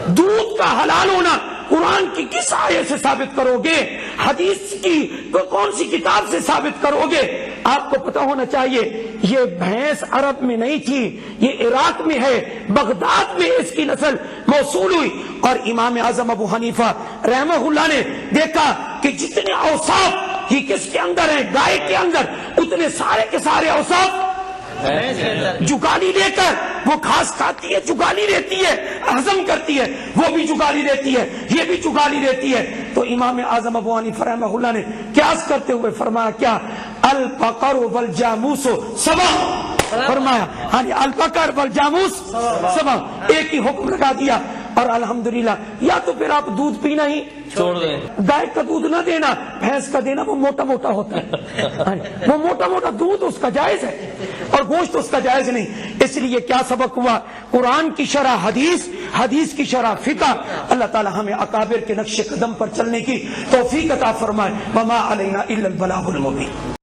دودھ کا حلال ہونا قرآن کی کس آیت سے ثابت کرو گے؟ حدیث کی کون سی کتاب سے ثابت کرو گے؟ آپ کو پتا ہونا چاہیے یہ بھینس عرب میں نہیں تھی، یہ عراق میں ہے، بغداد میں اس کی نسل موصول ہوئی، اور امام اعظم ابو حنیفہ رحمہ اللہ نے دیکھا کہ جتنے اوصاف یہ کس کے اندر ہیں، گائے کے اندر، اتنے سارے کے سارے اوصاف جگالی لے کر وہ گھاس کھاتی ہے، جگالی رہتی ہے، ہضم کرتی ہے، وہ بھی جگالی رہتی ہے، یہ بھی جگالی رہتی ہے۔ تو امام اعظم ابو حنیفہ رحمہ اللہ نے قیاس کرتے ہوئے فرمایا کیا؟ البقر والجاموس سواء، فرمایا البقر والجاموس سواء، ایک ہی حکم لگا دیا۔ اور الحمدللہ یا تو پھر آپ دودھ پینا ہی چھوڑ دیں، گائے کا دودھ نہ دینا، بھینس کا دینا، وہ موٹا موٹا ہوتا ہے، وہ موٹا موٹا دودھ اس کا جائز ہے اور گوشت اس کا جائز نہیں۔ اس لیے کیا سبق ہوا؟ قرآن کی شرح حدیث، حدیث کی شرح فقہ۔ اللہ تعالی ہمیں اکابر کے نقش قدم پر چلنے کی توفیق عطا فرمائے۔ وما علینا الا البلاغ المبین۔